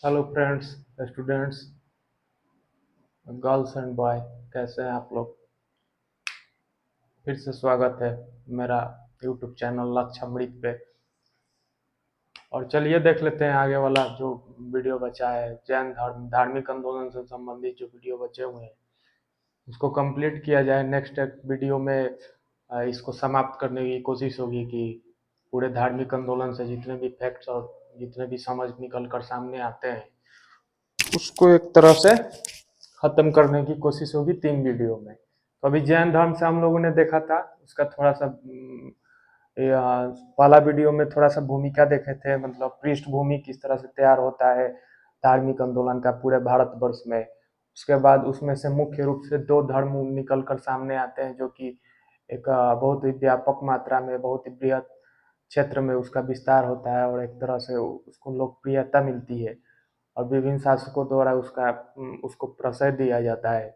Hello friends, students, girls and boy, कैसे हैं आप लोग। फिर से स्वागत है मेरा यूट्यूब चैनल लक्ष्य अमृत पे। और चलिए देख लेते हैं आगे वाला जो वीडियो बचा है, जैन धर्म धार्मिक आंदोलन से संबंधित जो वीडियो बचे हुए हैं उसको कंप्लीट किया जाए। नेक्स्ट वीडियो में इसको समाप्त करने की कोशिश होगी कि पूरे धार्मिक आंदोलन से जितने भी फैक्ट्स और जितने भी समझ निकल कर सामने आते हैं उसको एक तरह से खत्म करने की कोशिश होगी 3 वीडियो में। तो अभी जैन धर्म से हम लोगों ने देखा था, उसका थोड़ा सा पहला वीडियो में थोड़ा सा भूमिका देखे थे, मतलब पृष्ठभूमि किस तरह से तैयार होता है धार्मिक आंदोलन का पूरे भारतवर्ष में। उसके बाद उसमें से मुख्य रूप से 2 धर्म निकल कर सामने आते हैं जो कि एक बहुत ही व्यापक मात्रा में, बहुत ही बृहद क्षेत्र में उसका विस्तार होता है और एक तरह से उसको लोकप्रियता मिलती है और विभिन्न शासकों द्वारा उसको प्रशय दिया जाता है।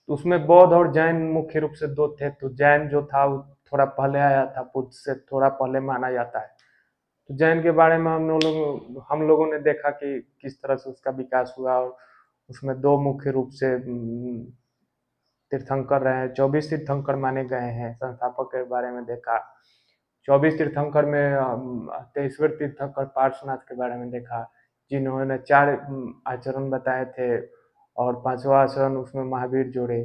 तो उसमें बौद्ध और जैन मुख्य रूप से 2 थे। तो जैन जो था वो थोड़ा पहले आया था, बुद्ध से थोड़ा पहले माना जाता है। तो जैन के बारे में हम लोगों ने देखा कि किस तरह से उसका विकास हुआ और उसमें 2 मुख्य रूप से तीर्थंकर रहे हैं। 24 तीर्थंकर माने गए हैं। संस्थापक के बारे में देखा। 24 तीर्थंकर में 23वें तीर्थंकर पार्श्वनाथ के बारे में देखा, जिन्होंने 4 आचरण बताए थे और 5वां आचरण उसमें महावीर जोड़े।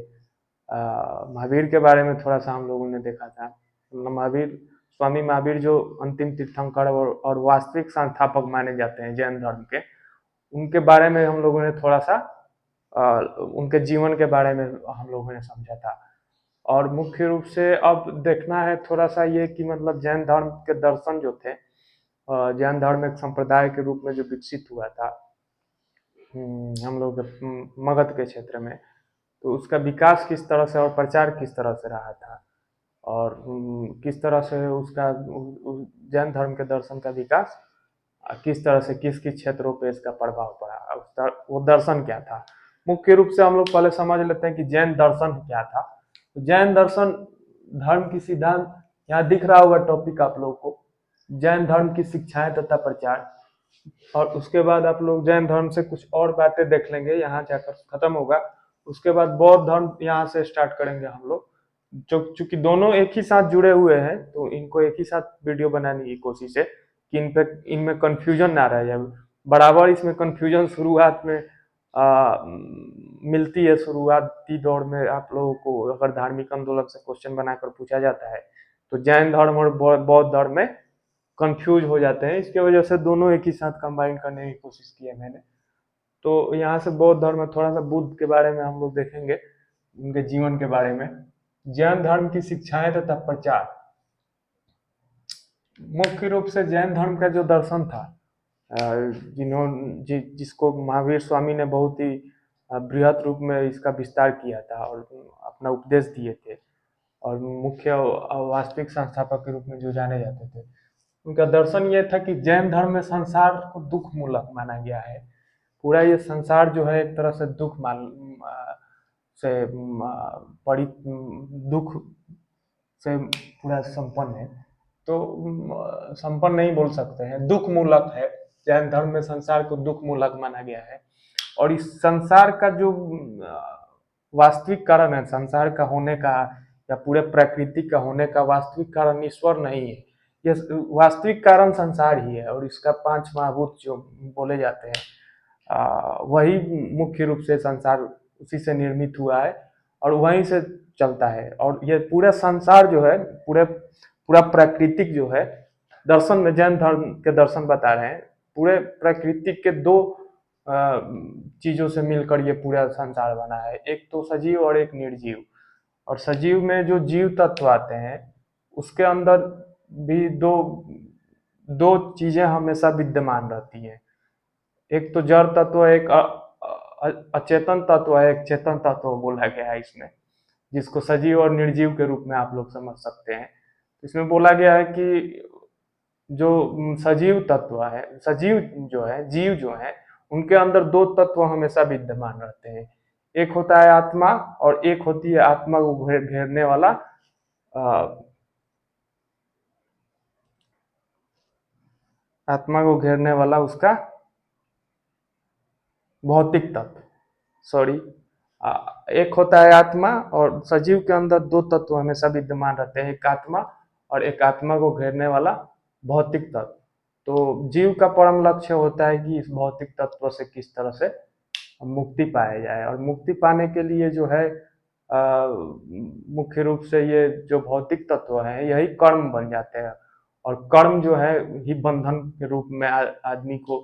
महावीर के बारे में थोड़ा सा हम लोगों ने देखा था। महावीर, स्वामी महावीर जो अंतिम तीर्थंकर और वास्तविक संस्थापक माने जाते हैं जैन धर्म के, उनके बारे में हम लोगों ने थोड़ा सा उनके जीवन के बारे में हम लोगों ने समझा था। और मुख्य रूप से अब देखना है थोड़ा सा ये कि मतलब जैन धर्म के दर्शन जो थे, जैन धर्म एक संप्रदाय के रूप में जो विकसित हुआ था हम लोग मगध के क्षेत्र में, तो उसका विकास किस तरह से और प्रचार किस तरह से रहा था और किस तरह से उसका जैन धर्म के दर्शन का विकास किस तरह से किस किस क्षेत्रों पे इसका प्रभाव पड़ा, वो दर्शन क्या था। मुख्य रूप से हम लोग पहले समझ लेते हैं कि जैन दर्शन क्या था। तो जैन दर्शन धर्म की सिद्धांत, यहाँ दिख रहा होगा टॉपिक आप लोगों को, जैन धर्म की शिक्षाएं तथा प्रचार। और उसके बाद आप लोग जैन धर्म से कुछ और बातें देख लेंगे, यहाँ जाकर खत्म होगा। उसके बाद बौद्ध धर्म यहाँ से स्टार्ट करेंगे हम लोग, जो चूंकि दोनों एक ही साथ जुड़े हुए हैं तो इनको एक ही साथ वीडियो बनाने की कोशिश है कि इनमें कंफ्यूजन ना रह जाए। बराबर इसमें कंफ्यूजन शुरुआत में मिलती है। शुरुआती दौर में आप लोगों को अगर धार्मिक आंदोलन से क्वेश्चन बनाकर पूछा जाता है तो जैन धर्म और बौद्ध धर्म में कंफ्यूज हो जाते हैं। इसके वजह से दोनों एक ही साथ कंबाइन करने की कोशिश की है मैंने। तो यहाँ से बौद्ध धर्म में थोड़ा सा बुद्ध के बारे में हम लोग देखेंगे, उनके जीवन के बारे में। जैन धर्म की शिक्षाएं तथा प्रचार, मुख्य रूप से जैन धर्म का जो दर्शन था, जिसको महावीर स्वामी ने बहुत ही बृहद रूप में इसका विस्तार किया था और अपना उपदेश दिए थे और मुख्य वास्तविक संस्थापक के रूप में जो जाने जाते थे, उनका दर्शन ये था कि जैन धर्म में संसार को दुख मूलक माना गया है। पूरा ये संसार जो है एक तरह से दुख मान से परि दुख से पूरा संपन्न है। तो संपन्न नहीं बोल सकते हैं, दुख मूलक है। जैन धर्म में संसार को दुख मूलक माना गया है और इस संसार का जो वास्तविक कारण है, संसार का होने का या पूरे प्रकृति का होने का वास्तविक कारण ईश्वर नहीं है। ये वास्तविक कारण संसार ही है और इसका 5 महाभूत जो बोले जाते हैं, वही मुख्य रूप से संसार उसी से निर्मित हुआ है और वहीं से चलता है। और ये पूरा संसार जो है, पूरा प्राकृतिक जो है, दर्शन में जैन धर्म के दर्शन बता रहे हैं, पूरे प्राकृतिक के 2 चीजों से मिलकर ये पूरा संसार बना है, एक तो सजीव और एक निर्जीव। और सजीव में जो जीव तत्व आते हैं उसके अंदर भी दो दो चीजें हमेशा विद्यमान रहती हैं। एक तो जड़ तत्व, एक अचेतन तत्व है, एक चेतन तत्व बोला गया है इसमें, जिसको सजीव और निर्जीव के रूप में आप लोग समझ सकते हैं। इसमें बोला गया है कि जो सजीव तत्व है, सजीव जो है, जीव जो है, उनके अंदर 2 तत्व हमेशा विद्यमान रहते हैं। एक होता है आत्मा और एक होती है आत्मा को घेरने वाला आत्मा को घेरने वाला उसका भौतिक तत्व, सॉरी, एक होता है आत्मा, और सजीव के अंदर दो तत्व हमेशा विद्यमान रहते हैं, एक आत्मा और एक आत्मा को घेरने वाला भौतिक तत्व। तो जीव का परम लक्ष्य होता है कि इस भौतिक तत्व से किस तरह से मुक्ति पाया जाए, और मुक्ति पाने के लिए जो है मुख्य रूप से ये जो भौतिक तत्व हैं यही कर्म बन जाते हैं, और कर्म जो है ही बंधन के रूप में आदमी को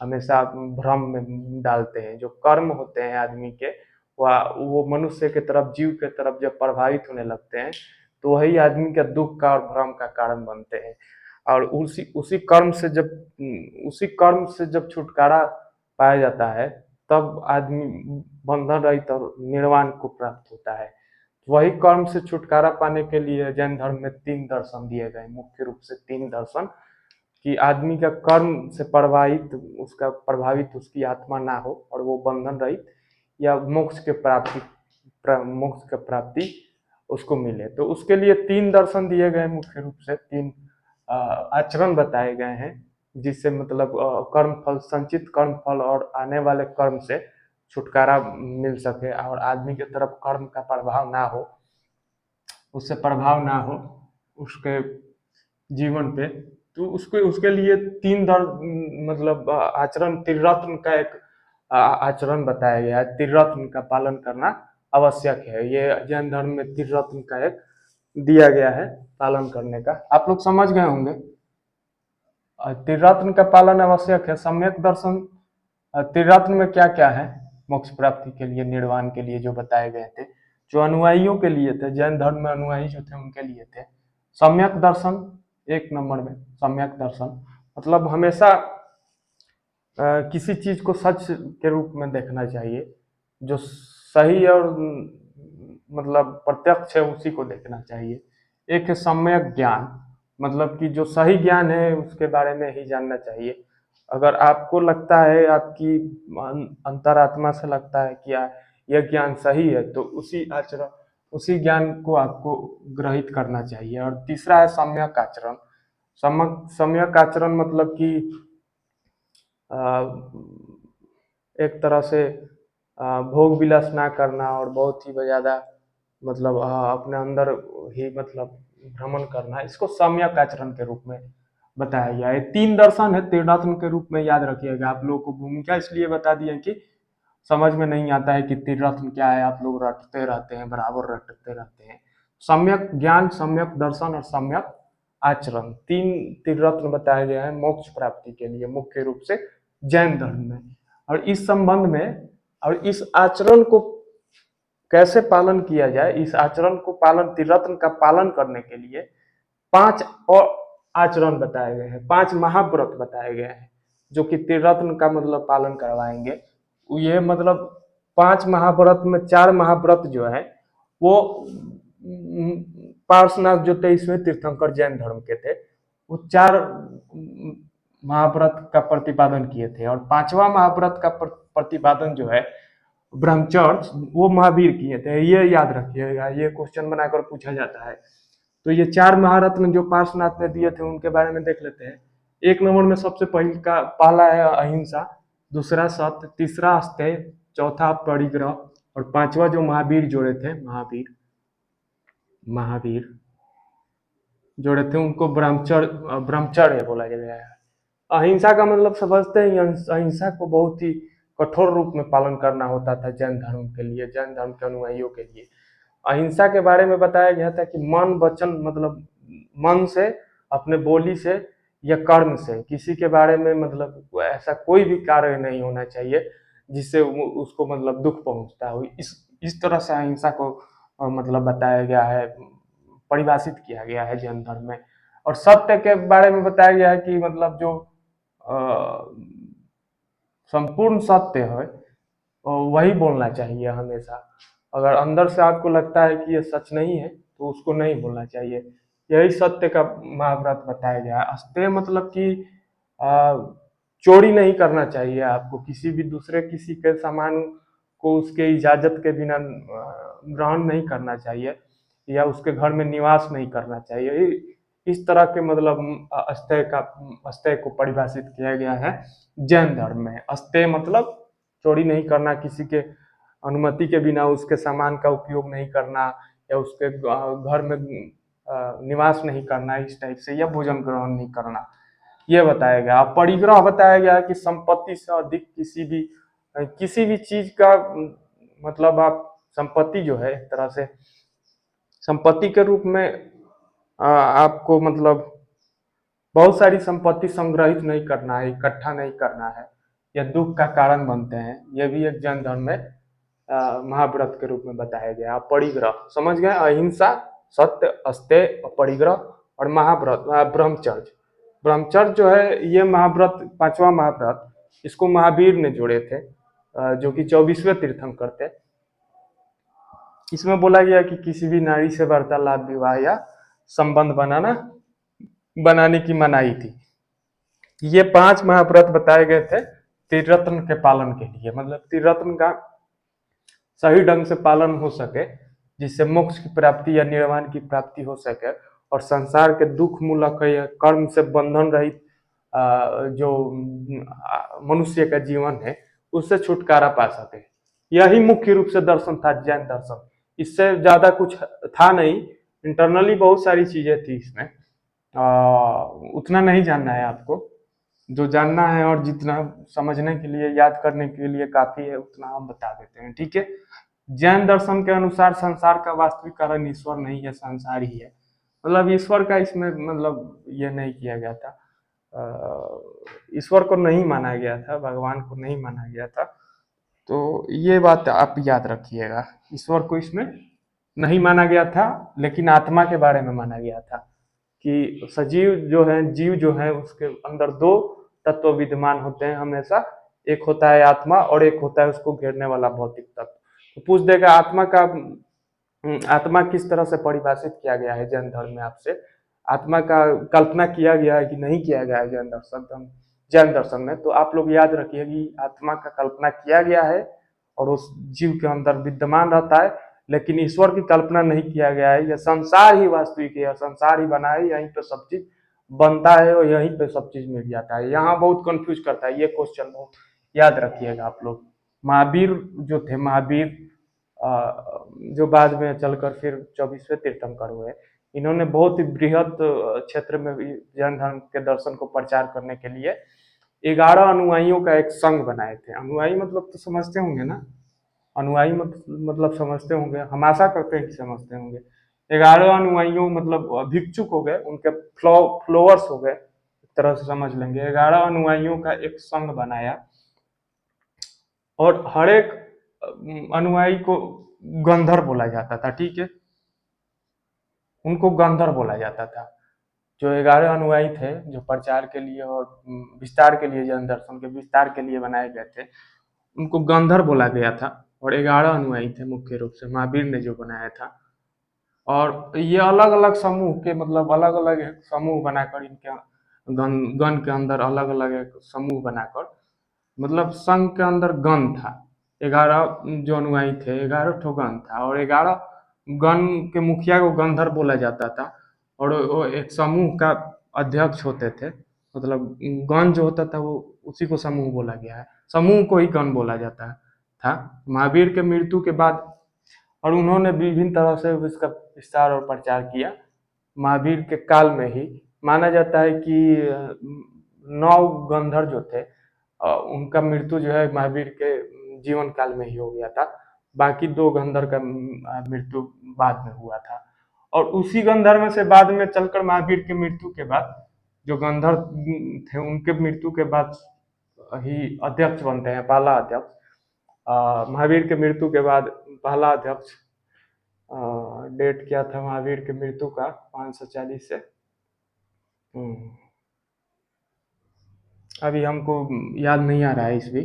हमेशा भ्रम में डालते हैं। जो कर्म होते हैं आदमी के, वो मनुष्य के तरफ, जीव के तरफ जब प्रभावित होने लगते हैं तो वही आदमी का दुख का और भ्रम का कारण बनते हैं। और उसी कर्म से जब छुटकारा पाया जाता है तब आदमी बंधन रहित और निर्वाण को प्राप्त होता है। वही कर्म से छुटकारा पाने के लिए जैन धर्म में 3 दर्शन दिए गए, मुख्य रूप से 3 दर्शन, कि आदमी का कर्म से प्रभावित उसकी आत्मा ना हो और वो बंधन रहित या मोक्ष के प्राप्ति उसको मिले। तो उसके लिए 3 दर्शन दिए गए, मुख्य रूप से 3 आचरण बताए गए हैं, जिससे मतलब कर्म फल, संचित कर्म फल और आने वाले कर्म से छुटकारा मिल सके और आदमी की तरफ कर्म का प्रभाव ना हो, उससे प्रभाव ना हो उसके जीवन पे। तो उसके लिए 3 मतलब आचरण, त्रिरत्न का एक आचरण बताया गया है। त्रिरत्न का पालन करना आवश्यक है, ये जैन धर्म में त्रिरत्न का एक दिया गया है पालन करने का। आप लोग समझ गए होंगे। त्रिरत्न का पालन आवश्यक है। सम्यक दर्शन, त्रिरत्न में क्या क्या है मोक्ष प्राप्ति के लिए, निर्वाण के लिए जो बताए गए थे, जो अनुयायियों के लिए थे, जैन धर्म में अनुयायी जो थे उनके लिए थे। सम्यक दर्शन 1 नंबर में। सम्यक दर्शन मतलब हमेशा किसी चीज को सच के रूप में देखना चाहिए, जो सही और मतलब प्रत्यक्ष है उसी को देखना चाहिए। एक है सम्यक ज्ञान, मतलब कि जो सही ज्ञान है उसके बारे में ही जानना चाहिए। अगर आपको लगता है, आपकी अंतरात्मा से लगता है कि यह ज्ञान सही है, तो उसी ज्ञान को आपको ग्रहित करना चाहिए। और तीसरा है सम्यक आचरण। सम्यक आचरण मतलब कि एक तरह से भोग विलास ना करना और बहुत ही ज्यादा मतलब अपने अंदर ही मतलब भ्रमण करना, इसको सम्यक आचरण के रूप में बताया गया है। 3 दर्शन है, त्रिरत्न के रूप में याद रखिएगा। आप लोगों को भूमिका इसलिए बता दी है कि समझ में नहीं आता है कि त्रिरत्न क्या है, आप लोग रटते रहते हैं, बराबर रटते रहते हैं। सम्यक ज्ञान, सम्यक दर्शन और सम्यक आचरण, 3 त्रिरत्न बताए गए हैं मोक्ष प्राप्ति के लिए, मुख्य रूप से जैन धर्म में। और इस संबंध में और इस आचरण को कैसे पालन किया जाए, इस आचरण को पालन, त्रिरत्न का पालन करने के लिए 5 और आचरण बताए गए हैं, 5 महाव्रत बताए गए हैं, जो कि त्रिरत्न का मतलब पालन करवाएंगे। ये मतलब 5 महाव्रत में 4 महाव्रत जो है वो पार्श्वनाथ जो 23वें तीर्थंकर जैन धर्म के थे, वो 4 महाव्रत का प्रतिपादन किए थे। और 5वां महाव्रत का प्रतिपादन जो है ब्रह्मचर्य, वो महावीर किए थे। ये याद रखिएगा, ये क्वेश्चन बनाकर पूछा जाता है। तो ये 4 महारत्न जो पार्श्वनाथ ने दिए थे उनके बारे में देख लेते हैं। 1 नंबर में सबसे पहला है अहिंसा, दूसरा सत्य, तीसरा अस्तेय, चौथा परिग्रह, और 5वां जो महावीर जोड़े थे, महावीर जोड़े थे उनको ब्रह्मचर्य बोला गया है। अहिंसा का मतलब समझते हैं, अहिंसा को बहुत ही कठोर रूप में पालन करना होता था जैन धर्म के लिए, जैन धर्म के अनुयायियों के लिए। अहिंसा के बारे में बताया गया था कि मन वचन, मतलब मन से, अपने बोली से या कर्म से किसी के बारे में मतलब ऐसा कोई भी कार्य नहीं होना चाहिए जिससे उसको मतलब दुख पहुंचता हो। इस तरह से अहिंसा को मतलब बताया गया है, परिभाषित किया गया है जैन धर्म में। और सत्य के बारे में बताया गया है कि मतलब जो संपूर्ण सत्य है वही बोलना चाहिए हमेशा। अगर अंदर से आपको लगता है कि ये सच नहीं है तो उसको नहीं बोलना चाहिए। यही सत्य का महाव्रत बताया गया है। अस्तेय मतलब कि चोरी नहीं करना चाहिए आपको, किसी भी दूसरे किसी के सामान को उसके इजाजत के बिना ग्रहण नहीं करना चाहिए, या उसके घर में निवास नहीं करना चाहिए। इस तरह के मतलब अस्तेय को परिभाषित किया गया है जैन धर्म में। अस्तेय मतलब चोरी नहीं करना, किसी के अनुमति के बिना उसके सामान का उपयोग नहीं करना, या उसके घर में निवास नहीं करना, इस टाइप से, या भोजन ग्रहण नहीं करना, ये बताया गया। परिग्रह बताया गया कि संपत्ति से अधिक किसी भी चीज का मतलब आप संपत्ति जो है, एक तरह से संपत्ति के रूप में आपको मतलब बहुत सारी संपत्ति संग्रहित नहीं करना है, इकट्ठा नहीं करना है, यह दुख का कारण बनते हैं। यह भी एक जैन धर्म में महाव्रत के रूप में बताया गया। परिग्रह समझ गए, अहिंसा, सत्य, अस्तेय, परिग्रह और महाव्रत ब्रह्मचर्य। ब्रह्मचर्य जो है ये महाव्रत, पांचवा महाव्रत, इसको महावीर ने जोड़े थे, जो कि 24वें तीर्थंकर थे। इसमें बोला गया कि किसी भी नारी से वार्तालाप, विवाह या संबंध बनाने की मनाही थी। ये 5 महाव्रत बताए गए थे त्रिरत्न के पालन के लिए, मतलब त्रिरत्न का सही ढंग से पालन हो सके, जिससे मोक्ष की प्राप्ति या निर्वाण की प्राप्ति हो सके, और संसार के दुख मूलक या कर्म से बंधन रहित जो मनुष्य का जीवन है उससे छुटकारा पा सके। यही मुख्य रूप से दर्शन था जैन दर्शन, इससे ज्यादा कुछ था नहीं। इंटरनली बहुत सारी चीजें थी इसमें, उतना नहीं जानना है आपको। जो जानना है और जितना समझने के लिए, याद करने के लिए काफी है, उतना हम बता देते हैं, ठीक है। जैन दर्शन के अनुसार संसार का वास्तविक कारण ईश्वर नहीं है, संसार ही है। मतलब ईश्वर का इसमें मतलब ये नहीं किया गया था, ईश्वर को नहीं माना गया था, भगवान को नहीं माना गया था। तो ये बात आप याद रखिएगा, ईश्वर को इसमें नहीं माना गया था, लेकिन आत्मा के बारे में माना गया था कि सजीव जो है, जीव जो है, उसके अंदर 2 तत्व विद्यमान होते हैं हमेशा। एक होता है आत्मा और एक होता है उसको घेरने वाला भौतिक तत्व। तो पूछ देगा आत्मा किस तरह से परिभाषित किया गया है जैन धर्म में आपसे, आत्मा का कल्पना किया गया है कि नहीं किया गया है जैन दर्शन में। तो आप लोग याद रखिए कि आत्मा का कल्पना किया गया है और उस जीव के अंदर विद्यमान रहता है, लेकिन ईश्वर की कल्पना नहीं किया गया है। यह संसार ही वास्तविक है, संसार ही बना है, यहीं पे सब चीज बनता है और यहीं पे सब चीज मिट जाता है। यहाँ बहुत कंफ्यूज करता है ये क्वेश्चन, बहुत याद रखिएगा आप लोग। महावीर जो थे, महावीर जो बाद में चलकर फिर 24वें तीर्थंकर हुए, इन्होंने बहुत ही बृहद क्षेत्र में जैन धर्म के दर्शन को प्रचार करने के लिए 11 अनुयायियों का एक संघ बनाए थे। अनुयायी मतलब तो समझते होंगे ना, अनुयायी मतलब समझते होंगे, हम आशा करते हैं कि समझते होंगे। 11 अनुयायियों मतलब भिक्षुक हो गए, उनके फ्लोअर्स हो गए, एक तरह से समझ लेंगे। 11 अनुयायियों का एक संघ बनाया और हर एक अनुयायी को गंधर्व बोला जाता था, ठीक है, उनको गंधर्व बोला जाता था। जो 11 अनुयायी थे, जो प्रचार के लिए और विस्तार के लिए, जैन दर्शन के विस्तार के लिए बनाए गए थे, उनको गंधर्व बोला गया था। और 11 अनुयायी थे मुख्य रूप से, महावीर ने जो बनाया था। और ये अलग अलग समूह के, मतलब अलग अलग समूह बनाकर, इनके गण के अंदर अलग अलग एक समूह बनाकर, मतलब संघ के अंदर गण था। 11 जो अनुयायी थे, 11 ठो गण था, और 11 गण के मुखिया को गंधर्व बोला जाता था। और वो एक समूह का अध्यक्ष होते थे, मतलब गण जो होता था वो उसी को समूह बोला गया है, समूह को ही गण बोला जाता था। महावीर के मृत्यु के बाद, और उन्होंने विभिन्न तरह से इसका विस्तार और प्रचार किया। महावीर के काल में ही माना जाता है कि 9 गंधर्व जो थे, उनका मृत्यु जो है महावीर के जीवन काल में ही हो गया था। बाकी 2 गंधर्व का मृत्यु बाद में हुआ था। और उसी गंधर्व में से बाद में चलकर महावीर के मृत्यु के बाद जो गंधर्व थे, उनके मृत्यु के बाद ही अध्यक्ष बनते हैं, पहला अध्यक्ष। महावीर के मृत्यु के बाद पहला अध्यक्ष, डेट क्या था महावीर के मृत्यु का, 540 से अभी हमको याद नहीं आ रहा है ईस्वी,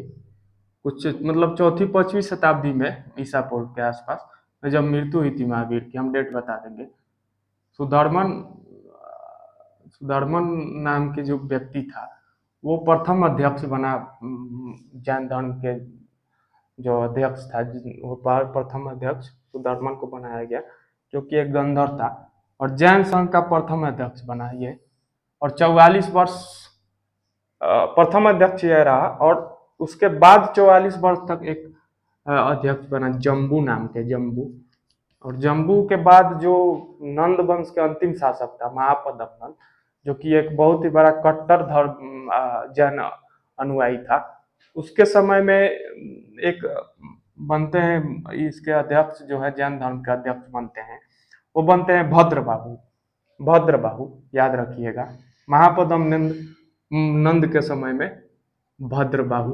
कुछ मतलब 4वीं-5वीं शताब्दी में ईसा पूर्व के आसपास में जब मृत्यु हुई थी महावीर की, हम डेट बता देंगे। सुधर्मन नाम के जो व्यक्ति था, वो प्रथम अध्यक्ष बना जैन धर्म के, जो अध्यक्ष था, वो प्रथम अध्यक्ष सुधर्मन को बनाया गया, जो कि एक गंधर्व था, और जैन संघ का प्रथम अध्यक्ष बना ये। और 44 वर्ष प्रथम अध्यक्ष यह रहा, और उसके बाद 44 वर्ष तक एक अध्यक्ष बना जम्बू नाम के, जम्बू। और जम्बू के बाद जो नंद वंश के अंतिम शासक था महापद्म नंद, जो कि एक बहुत ही बड़ा कट्टर धर्म जैन अनुयायी था, उसके समय में एक बनते हैं इसके अध्यक्ष जो है, जैन धर्म के अध्यक्ष बनते हैं, वो बनते हैं भद्रबाहु। भद्रबाहु याद रखिएगा, महापद्म नंद नंद के समय में भद्रबाहु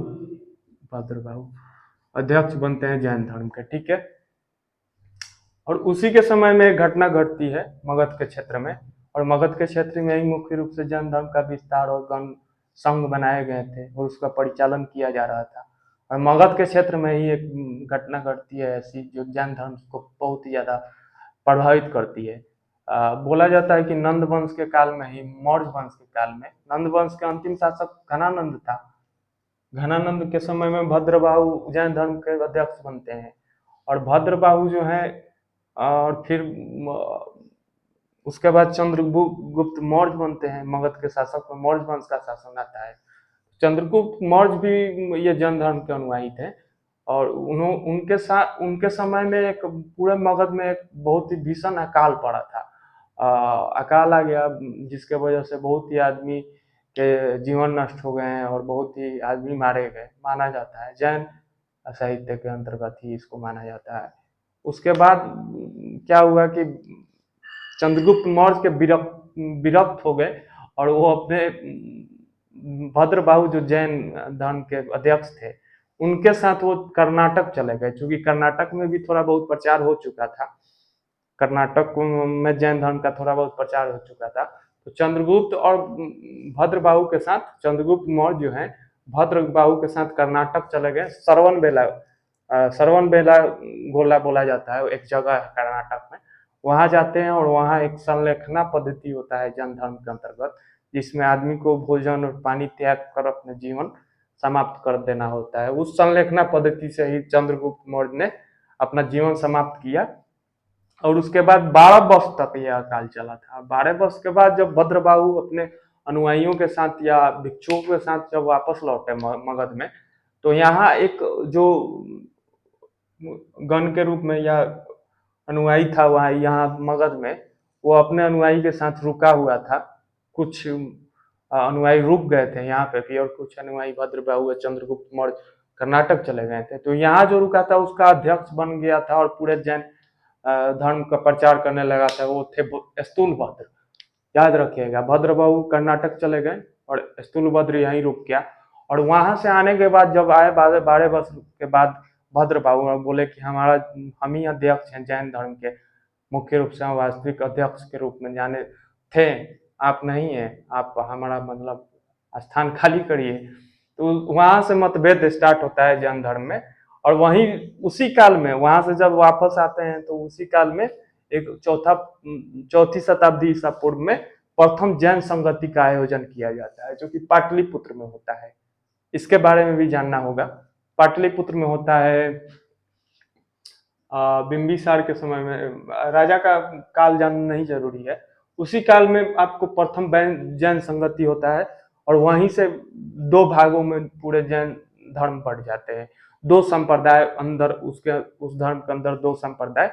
भद्रबाहु अध्यक्ष बनते हैं जैन धर्म के, ठीक है। और उसी के समय में एक घटना घटती है मगध के क्षेत्र में, और मगध के क्षेत्र में ही मुख्य रूप से जैन धर्म का विस्तार और गण संघ बनाए गए थे और उसका परिचालन किया जा रहा था। और मगध के क्षेत्र में ही एक घटना घटती है ऐसी जो जैन धर्म को बहुत ही ज्यादा प्रभावित करती है। बोला जाता है कि नंद वंश के काल में ही, मौर्य वंश के काल में, नंद वंश के अंतिम शासक घनानंद था। घनानंद के समय में भद्रबाहु जैन धर्म के अध्यक्ष बनते हैं, और भद्रबाहु जो है, और फिर उसके बाद चंद्रगुप्त मौर्य बनते हैं, मगध के शासक में मौर्य वंश का शासन आता है। चंद्रगुप्त मौर्य भी ये जैन धर्म के अनुयायी थे, और उनके समय में एक पूरे मगध में एक बहुत ही भीषण अकाल पड़ा था। अकाल आ गया जिसके वजह से बहुत ही आदमी के जीवन नष्ट हो गए हैं और बहुत ही आदमी मारे गए, माना जाता है। जैन साहित्य के अंतर्गत ही इसको माना जाता है। उसके बाद क्या हुआ कि चंद्रगुप्त मौर्य के विरक्त हो गए, और वो अपने भद्रबाहु जो जैन धर्म के अध्यक्ष थे उनके साथ वो कर्नाटक चले गए, क्योंकि कर्नाटक में भी थोड़ा बहुत प्रचार हो चुका था, कर्नाटक में जैन धर्म का थोड़ा बहुत प्रचार हो चुका था। तो चंद्रगुप्त और भद्रबाहु के साथ, चंद्रगुप्त मौर्य जो है भद्रबाहु के साथ कर्नाटक चले गए। सरवन बेला गोला बोला जाता है, एक जगह है कर्नाटक में, वहां जाते हैं और वहां एक संलेखना पद्धति होता है जैन धर्म के अंतर्गत, जिसमें आदमी को भोजन और पानी त्याग कर अपने जीवन समाप्त कर देना होता है। उस संलेखना पद्धति से ही चंद्रगुप्त मौर्य ने अपना जीवन समाप्त किया। और उसके बाद 12 वर्ष तक यह अकाल चला था। 12 वर्ष के बाद जब भद्रबाहु अपने अनुयायियों के साथ या भिक्षुओं के साथ जब वापस लौटे मगध में, तो यहाँ एक जो गण के रूप में या अनुयायी था वहाँ यहाँ मगध में, वो अपने अनुयायी के साथ रुका हुआ था। कुछ अनुयायी रुक गए थे यहाँ पे भी, और कुछ अनुयायी भद्रबाहु चंद्रगुप्त मौर्य कर्नाटक चले गए थे। तो यहाँ जो रुका था उसका अध्यक्ष बन गया था और पूरे जैन धर्म का प्रचार करने लगा था, वो थे स्थूलभद्र। याद रखिएगा, भद्रबाहु कर्नाटक चले गए और स्थूलभद्र यहीं रुक गया। और वहां से आने के बाद जब आए 12 वर्ष के बाद भद्रबाहु बोले कि हम ही अध्यक्ष हैं जैन धर्म के, मुख्य रूप से वास्तविक अध्यक्ष के रूप में जाने थे, आप नहीं है, आप हमारा मतलब स्थान खाली करिए। तो वहां से मतभेद स्टार्ट होता है जैन धर्म में। और वहीं उसी काल में वहां से जब वापस आते हैं तो उसी काल में एक चौथी शताब्दी ईसा पूर्व में प्रथम जैन संगति का आयोजन किया जाता है, जो कि पाटलिपुत्र में होता है। इसके बारे में भी जानना होगा। पाटलिपुत्र में होता है बिंबिसार के समय में, राजा का काल जानना नहीं जरूरी है। उसी काल में आपको प्रथम जैन संगति होता है, और वहीं से 2 भागों में पूरे जैन धर्म बढ़ जाते हैं। 2 संप्रदाय अंदर, उसके उस धर्म के अंदर 2 संप्रदाय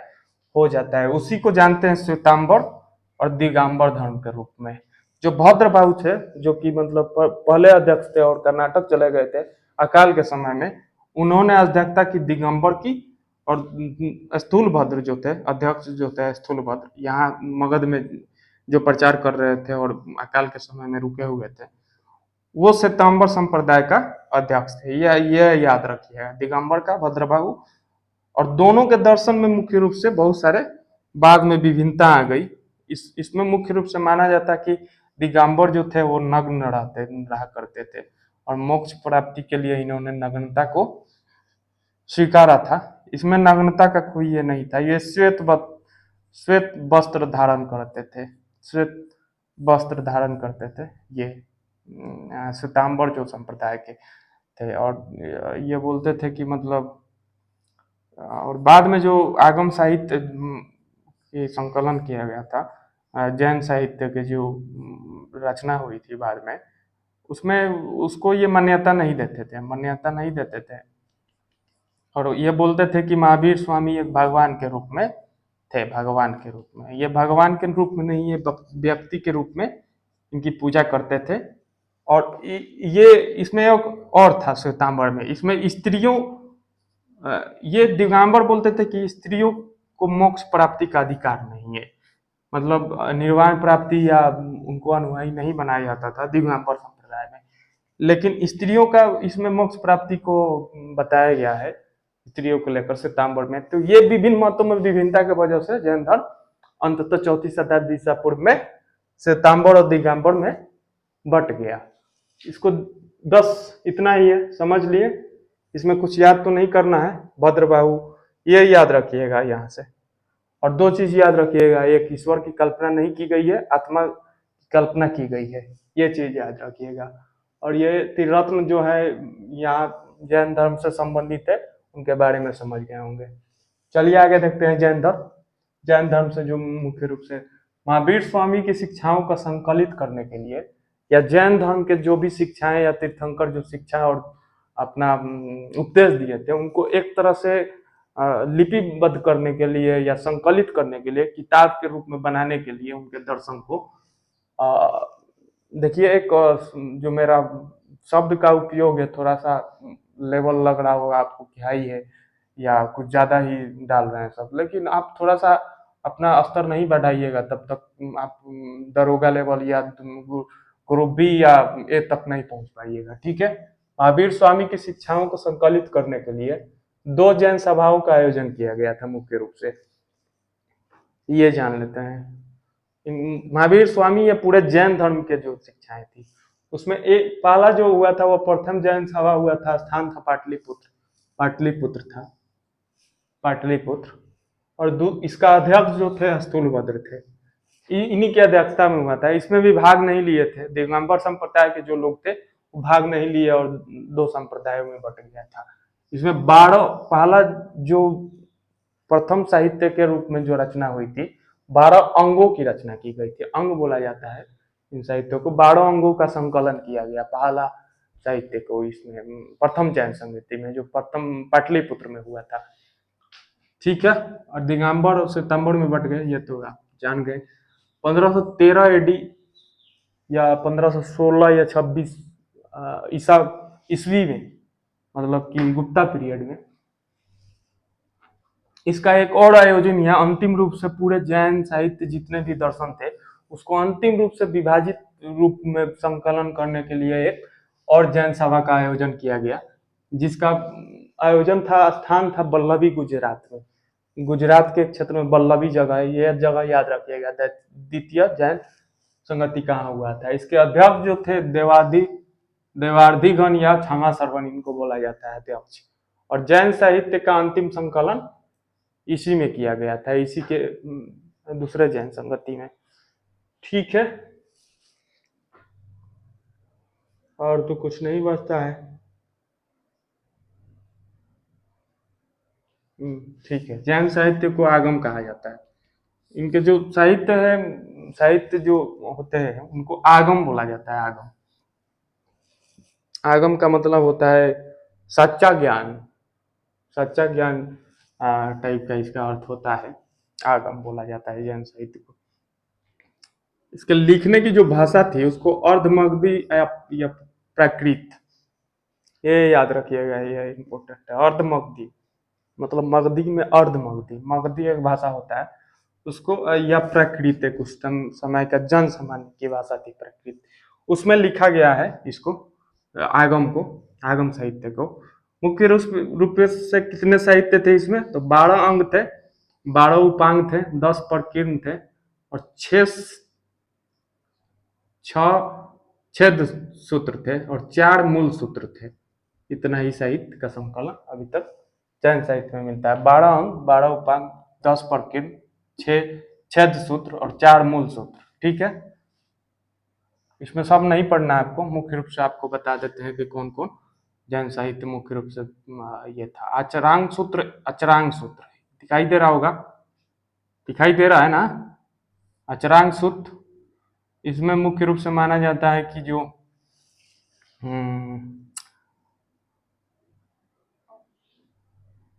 हो जाता है। उसी को जानते हैं श्वेतांबर और दिगंबर धर्म के रूप में। जो भद्रबाहु थे, जो कि मतलब पहले अध्यक्ष थे और कर्नाटक चले गए थे अकाल के समय में, उन्होंने अध्यक्षता की दिगंबर की, और स्थूलभद्र जो थे अध्यक्ष जो थे स्थूलभद्र, यहाँ मगध में जो प्रचार कर रहे थे और अकाल के समय में रुके हुए थे, वो श्वेतांबर संप्रदाय का अध्यक्ष थे। यह याद रखिए, दिगंबर का, भद्रबाहु। और दोनों के दर्शन में मुख्य रूप से बहुत सारे बाद में विभिन्नता आ गई। इसमें मुख्य रूप से माना जाता कि दिगंबर जो थे वो नग्न रहा करते थे, और मोक्ष प्राप्ति के लिए इन्होंने नग्नता को स्वीकारा था। इसमें नग्नता का कोई ये नहीं था, ये श्वेत वस्त्र धारण करते थे, श्वेत वस्त्र धारण करते थे ये श्वेतांबर जो संप्रदाय के थे। और ये बोलते थे कि मतलब, और बाद में जो आगम साहित्य की संकलन किया गया था, जैन साहित्य के जो रचना हुई थी बाद में, उसमें उसको ये मान्यता नहीं देते थे, और ये बोलते थे कि महावीर स्वामी एक भगवान के रूप में थे, भगवान के रूप में। ये भगवान के रूप में नहीं, ये व्यक्ति के रूप में इनकी पूजा करते थे। और ये इसमें एक और था श्वेतांबर में, इसमें स्त्रियों, ये दिगंबर बोलते थे कि स्त्रियों को मोक्ष प्राप्ति का अधिकार नहीं है, मतलब निर्वाण प्राप्ति या उनको अनुयायी नहीं बनाया जाता था दिगंबर संप्रदाय में। लेकिन स्त्रियों का इसमें मोक्ष प्राप्ति को बताया गया है, स्त्रियों को लेकर श्वेतांबर में। तो ये विभिन्न मतों में विभिन्नता की वजह से जैन धर्म अंततः 4वीं शताब्दी ईसा पूर्व में श्वेतांबर और दिगंबर में बट गया। इसको 10 इतना ही है, समझ लिए। इसमें कुछ याद तो नहीं करना है। भद्रबाहु ये याद रखिएगा यहाँ से। और 2 चीज याद रखिएगा, एक ईश्वर की कल्पना नहीं की गई है, आत्मा की कल्पना की गई है, ये चीज याद रखिएगा। और ये त्रिरत्न जो है यहाँ जैन धर्म से संबंधित है, उनके बारे में समझ गए होंगे। चलिए आगे देखते हैं जैन धर्म। जैन धर्म से जो मुख्य रूप से महावीर स्वामी की शिक्षाओं का संकलित करने के लिए, या जैन धर्म के जो भी शिक्षाएं या तीर्थंकर जो शिक्षा और अपना उपदेश दिए थे, उनको एक तरह से लिपिबद्ध करने के लिए या संकलित करने के लिए, किताब के रूप में बनाने के लिए उनके दर्शन को, देखिए एक जो मेरा शब्द का उपयोग है थोड़ा सा लेवल लग रहा होगा आपको कि हाई है या कुछ ज्यादा ही डाल रहे हैं सब, लेकिन आप थोड़ा सा अपना स्तर नहीं बढ़ाइएगा तब तक आप दरोगा लेवल या ग्रुप बी या ए तक नहीं पहुंच पाइएगा, ठीक है। महावीर स्वामी की शिक्षाओं को संकलित करने के लिए 2 जैन सभाओं का आयोजन किया गया था मुख्य रूप से, ये जान लेते हैं। महावीर स्वामी ये पूरे जैन धर्म के जो शिक्षाएं थी, उसमें एक पहला जो हुआ था वो प्रथम जैन सभा हुआ था, स्थान था पाटलिपुत्र था, पाटलिपुत्र। और इसका अध्यक्ष जो थे स्थूलभद्र थे, इन्हीं की अध्यक्षता में हुआ था। इसमें भी भाग नहीं लिए थे, दिगंबर संप्रदाय के जो लोग थे वो भाग नहीं लिए और 2 संप्रदायों में बट गया था। इसमें 12 पहला जो प्रथम साहित्य के रूप में जो रचना हुई थी, 12 अंगों की रचना की गई थी। अंग बोला जाता है इन साहित्यों को। 12 अंगों का संकलन किया गया पहला साहित्य को, इसमें प्रथम जैन संगति में जो प्रथम पाटलिपुत्र में हुआ था, ठीक है। और दिगंबर और सितंबर में बट गए, ये तो आप जान गए। 1513 एडी या 1516 या 26 ईस्वी में, मतलब कि गुप्ता पीरियड में, इसका एक और आयोजन यहाँ अंतिम रूप से पूरे जैन साहित्य जितने भी दर्शन थे उसको अंतिम रूप से विभाजित रूप में संकलन करने के लिए एक और जैन सभा का आयोजन किया गया, जिसका आयोजन था, स्थान था बल्लभी, गुजरात में। गुजरात के क्षेत्र में बल्लभी जगह है, यह जगह याद रखिएगा। द्वितीय जैन संगति कहाँ हुआ था। इसके अध्यक्ष जो थे देवार्धिगण या क्षमा श्रवण, इनको बोला जाता है अध्यक्ष। और जैन साहित्य का अंतिम संकलन इसी में किया गया था, इसी के दूसरे जैन संगति में, ठीक है। और तो कुछ नहीं बचता है, ठीक है। जैन साहित्य को आगम कहा जाता है। इनके जो साहित्य जो होते हैं उनको आगम बोला जाता है। आगम का मतलब होता है सच्चा ज्ञान, सच्चा ज्ञान टाइप का इसका अर्थ होता है, आगम बोला जाता है जैन साहित्य को। इसके लिखने की जो भाषा थी उसको अर्धमगधी या प्राकृत, ये याद रखिएगा, ये इम्पोर्टेंट है। अर्धमगधी मतलब मगधी में अर्धमगधी, मगधी एक भाषा होता है उसको, या प्राकृत एक उस समय का जन सामान्य की भाषा थी प्राकृत, उसमें लिखा गया है इसको, आगम साहित्य को। मुख्य रूप से कितने साहित्य थे इसमें, तो 12 अंग थे, 12 उपांग थे, 10 प्रकीर्ण थे और 6 छेद सूत्र थे और 4 मूल सूत्र थे। इतना ही साहित्य का संकलन अभी तक जैन साहित्य में मिलता है। 12 अंग, 12 उपांग, 10 प्रकीर्ण, 6 छेद सूत्र और 4 मूल सूत्र, ठीक है। इसमें सब नहीं पढ़ना है आपको, मुख्य रूप से आपको बता देते हैं कि कौन कौन जैन साहित्य मुख्य रूप से ये था। अचरांग सूत्र दिखाई दे रहा होगा, दिखाई दे रहा है ना। अचरांग सूत्र इसमें मुख्य रूप से माना जाता है कि जो हम्म,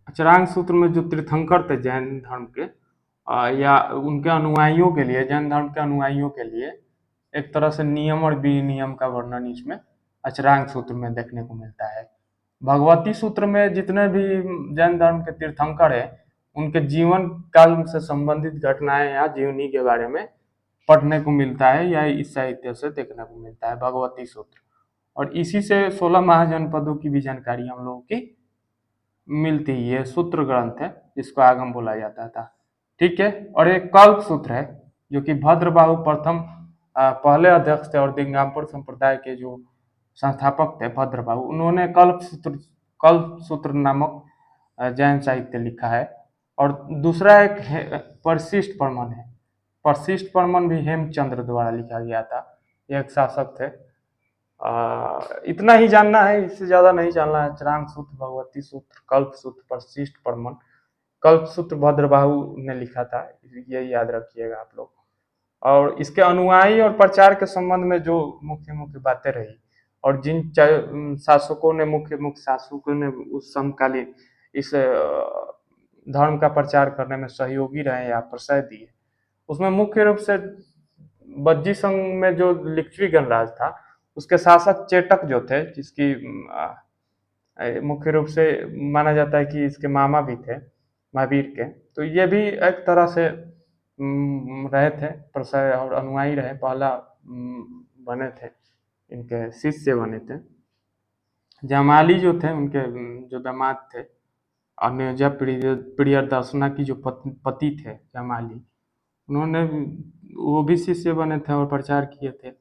अचरांग सूत्र में जो तीर्थंकर थे जैन धर्म के, या उनके अनुयायियों के लिए, जैन धर्म के अनुयायियों के लिए एक तरह से नियम और विनियम का वर्णन इसमें अचरांग सूत्र में देखने को मिलता है। भगवती सूत्र में जितने भी जैन धर्म के तीर्थंकर हैं, उनके जीवन काल से संबंधित घटनाएं या जीवनी के बारे में पढ़ने को मिलता है, या इस साहित्य से देखने को मिलता है भगवती सूत्र। और इसी से 16 महाजनपदों की भी जानकारी हम लोगों की मिलती है। ये सूत्र ग्रंथ है जिसको आगम बोला जाता था। ठीक है। और एक कल्प सूत्र है जो कि भद्रबाहु प्रथम पहले अध्यक्ष थे और दिगंबर संप्रदाय के जो संस्थापक थे भद्रबाहु, उन्होंने कल्प सूत्र नामक जैन साहित्य लिखा है। और दूसरा एक परशिष्ट परमन है। परशिष्ट परमन भी हेमचंद्र द्वारा लिखा गया था। ये एक शासक थे। इतना ही जानना है, इससे ज्यादा नहीं जानना है। चरांग सूत्र, भगवती सूत्र, कल्प सूत्र, परशिष्ट परमन। कल्प सूत्र भद्रबाहु ने लिखा था, ये याद रखिएगा आप लोग। और इसके अनुयायी और प्रचार के संबंध में जो मुख्य मुख्य बातें रही, और जिन शासकों ने, मुख्य मुख्य शासकों ने उस समकालीन इस धर्म का प्रचार करने में सहयोगी रहे या प्रशय दिए, उसमें मुख्य रूप से बज्जी संघ में जो लिच्छवी गणराज था, उसके शासक चेटक जो थे, जिसकी मुख्य रूप से माना जाता है कि इसके मामा भी थे महावीर के, तो ये भी एक तरह से रहे थे प्रशय और अनुयायी रहे। पहला बने थे, इनके शिष्य बने थे। जमाली जो थे, उनके जो दामाद थे, अन्योजा प्रियदर्शना की जो पति थे जमाली, उन्होंने, वो भी शिष्य बने थे और प्रचार किए थे।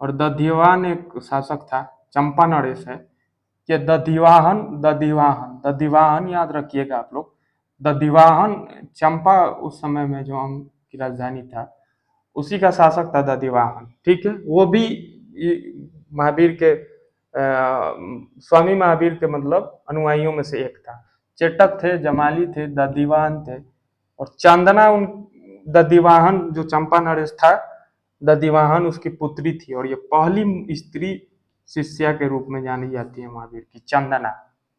और दधिवान एक शासक था, चंपा नरेश है। ये दधिवाहन याद रखिएगा आप लोग। दधिवाहन चंपा उस समय में जो हम की राजधानी था, उसी का शासक था दधिवाहन। ठीक है। वो भी महावीर के स्वामी महावीर के मतलब अनुयायियों में से एक था। चेटक थे, जमाली थे, दधिवाहन थे, और चंदना उन दधिवाहन जो चंपा नरेश था, दधिवाहन उसकी पुत्री थी, और ये पहली स्त्री शिष्या के रूप में जानी जाती है महावीर की, चंदना।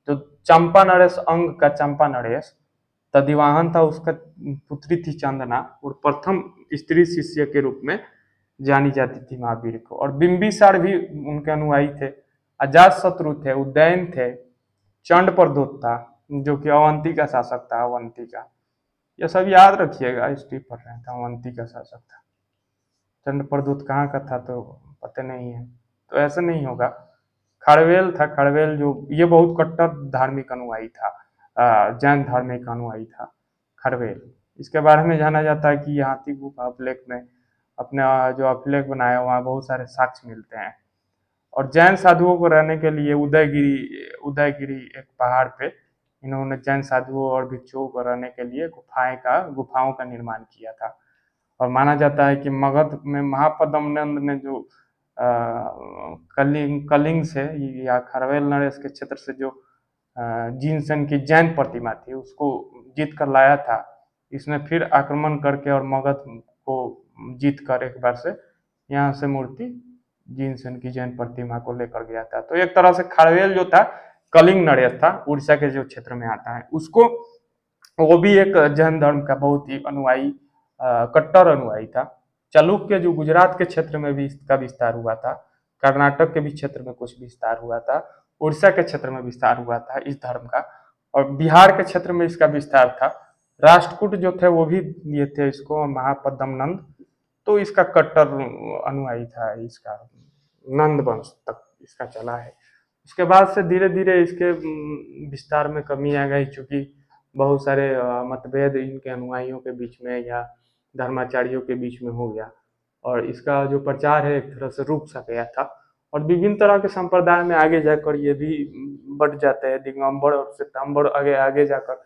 तो चंपा नरेश अंग का चंपा नरेश दधिवाहन था, उसका पुत्री थी चंदना, और प्रथम स्त्री शिष्य के रूप में जानी जाती थी महावीर को। और बिंबिसार भी उनके अनुयायी थे। अजात शत्रु थे, उदयन थे, चंड प्रदोत था जो कि अवंती का शासक था, अवंती का। ये सब याद रखिएगा, हिस्ट्री पढ़ रहे थे। अवंती का शासक था। चंड प्रदूत कहाँ का था तो पता नहीं है, तो ऐसे नहीं होगा। खड़वेल था, खड़वेल जो, ये बहुत कट्टर धार्मिक अनुयायी था, जैन धार्मिक अनुयायी था खड़वेल। इसके बारे में जाना जाता है कि हाथी गुफा अभिलेख में, अपने जो अभिलेख बनाया, वहाँ बहुत सारे साक्ष्य मिलते हैं। और जैन साधुओं को रहने के लिए उदयगिरी एक पहाड़ पे इन्होंने जैन साधुओं और भिक्षुओं को रहने के लिए गुफाओं का निर्माण किया था। और माना जाता है कि मगध में महापद्मनंद ने जो कलिंग से या खरवेल नरेश के क्षेत्र से जो जिनसन की जैन प्रतिमा थी, उसको जीत कर लाया था। इसने फिर आक्रमण करके और मगध को जीत कर एक बार से यहाँ से मूर्ति जिनसन की जैन प्रतिमा को लेकर गया था। तो एक तरह से खरवेल जो था, कलिंग नरेश था, उड़ीसा के जो क्षेत्र में आता है, उसको, वो भी एक जैन धर्म का बहुत ही अनुयायी, कट्टर अनुयायी था। चालुक्य जो गुजरात के क्षेत्र में भी इसका विस्तार हुआ था, कर्नाटक के भी क्षेत्र में कुछ विस्तार हुआ था, उड़ीसा के क्षेत्र में विस्तार हुआ था इस धर्म का, और बिहार के क्षेत्र में इसका विस्तार था। राष्ट्रकूट जो थे वो भी लिए थे इसको, महापद्मनंद, तो इसका कट्टर अनुयायी था। इसका नंद वंश तक इसका चला है। उसके बाद से धीरे धीरे इसके विस्तार में कमी आ गई, चूंकि बहुत सारे मतभेद इनके अनुयायियों के बीच में या धर्माचार्यों के बीच में हो गया, और इसका जो प्रचार है एक तरह से रुक सा गया था। और विभिन्न तरह के संप्रदाय में आगे जाकर ये भी बढ़ जाते हैं, दिगंबर और श्वेतांबर आगे आगे जाकर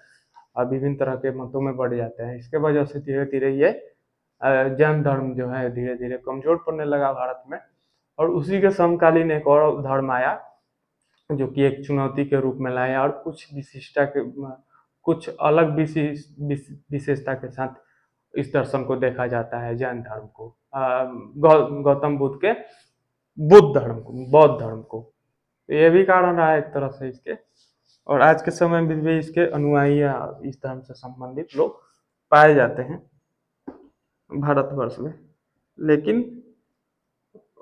विभिन्न तरह के मतों में बढ़ जाते हैं। इसके वजह से धीरे धीरे ये जैन धर्म जो है धीरे धीरे कमजोर पड़ने लगा भारत में। और उसी के समकालीन एक और धर्म आया जो कि एक चुनौती के रूप में लाया, और कुछ अलग विशेषता के साथ इस दर्शन को देखा जाता है, जैन धर्म को, गौतम बुद्ध के बौद्ध धर्म को। तो ये भी कारण रहा है एक तरह से इसके। और आज के समय में भी इसके अनुयायी या इस धर्म से संबंधित लोग पाए जाते हैं भारतवर्ष में। लेकिन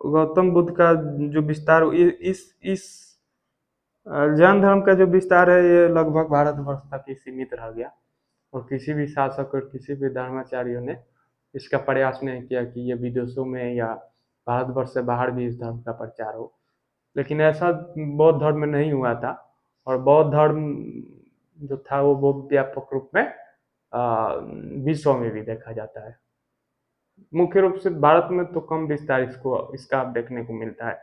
गौतम बुद्ध का जो विस्तार इस जैन धर्म का जो विस्तार है ये लगभग भारतवर्ष तक ही सीमित रह गया, और किसी भी शासक और किसी भी धर्माचार्यों ने इसका प्रयास नहीं किया कि ये विदेशों में या भारतवर्ष से बाहर भी इस धर्म का प्रचार हो। लेकिन ऐसा बौद्ध धर्म में नहीं हुआ था, और बौद्ध धर्म जो था वो बहुत व्यापक रूप में विश्व में भी देखा जाता है। मुख्य रूप से भारत में तो कम विस्तार इसका आप देखने को मिलता है।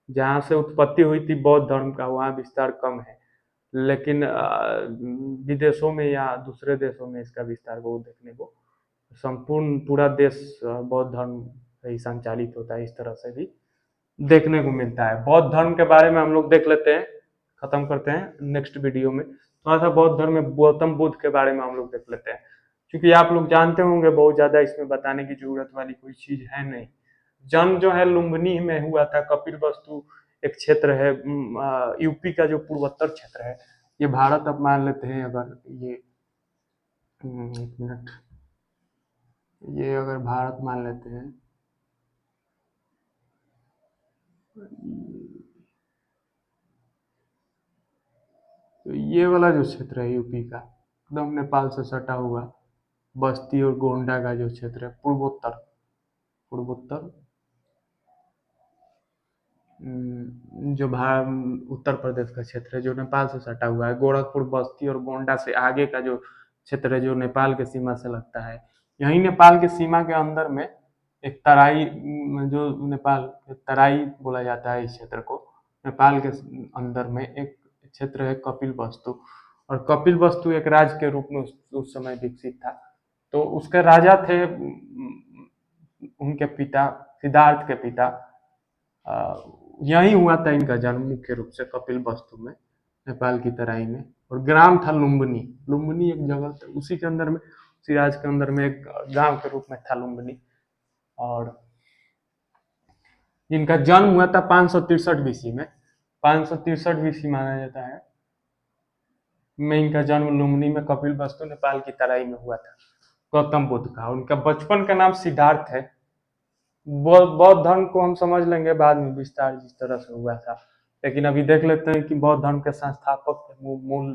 जहाँ से उत्पत्ति हुई थी बौद्ध धर्म का वहाँ विस्तार कम है, लेकिन विदेशों में या दूसरे देशों में इसका विस्तार बहुत देखने को, संपूर्ण पूरा देश बौद्ध धर्म से ही संचालित होता है, इस तरह से भी देखने को मिलता है। बौद्ध धर्म के बारे में हम लोग देख लेते हैं, खत्म करते हैं नेक्स्ट वीडियो में। थोड़ा सा बौद्ध धर्म में गौतम बुद्ध के बारे में हम लोग देख लेते हैं, क्योंकि आप लोग जानते होंगे बहुत ज्यादा इसमें बताने की जरूरत वाली कोई चीज है नहीं। जन्म जो है लुम्बिनी में हुआ था। कपिल वस्तु एक क्षेत्र है यूपी का जो पूर्वोत्तर क्षेत्र है, ये भारत अब मान लेते हैं। अगर ये एक मिनट, ये अगर भारत मान लेते हैं, तो ये वाला जो क्षेत्र है यूपी का एकदम नेपाल से सटा हुआ, बस्ती और गोंडा का जो क्षेत्र है पूर्वोत्तर पूर्वोत्तर जो उत्तर प्रदेश का क्षेत्र है जो नेपाल से सटा हुआ है, गोरखपुर बस्ती और गोंडा से आगे का जो क्षेत्र है जो नेपाल के सीमा से लगता है। यही नेपाल के सीमा के अंदर में एक तराई, जो नेपाल तराई बोला जाता है इस क्षेत्र को, नेपाल के अंदर में एक क्षेत्र है कपिल वस्तु। और कपिल वस्तु एक राज्य के रूप में उस समय विकसित था। तो उसके राजा थे उनके पिता, सिद्धार्थ के पिता। यहीं हुआ था इनका जन्म मुख्य रूप से कपिल वस्तु में, नेपाल की तराई में। और ग्राम था लुम्बिनी। लुम्बिनी एक जगह था उसी के अंदर में, उसी राज्य के अंदर में एक गांव के रूप में था लुम्बिनी। और इनका जन्म हुआ था 563 बीसी में। 563 बीसी माना जाता है में इनका जन्म लुम्बिनी में कपिल वस्तु नेपाल की तराई में हुआ था गौतम बुद्ध का। उनका बचपन का नाम सिद्धार्थ है। बौद्ध धर्म को हम समझ लेंगे बाद में विस्तार जिस तरह से हुआ था। लेकिन अभी देख लेते हैं कि बौद्ध धर्म के संस्थापक मूल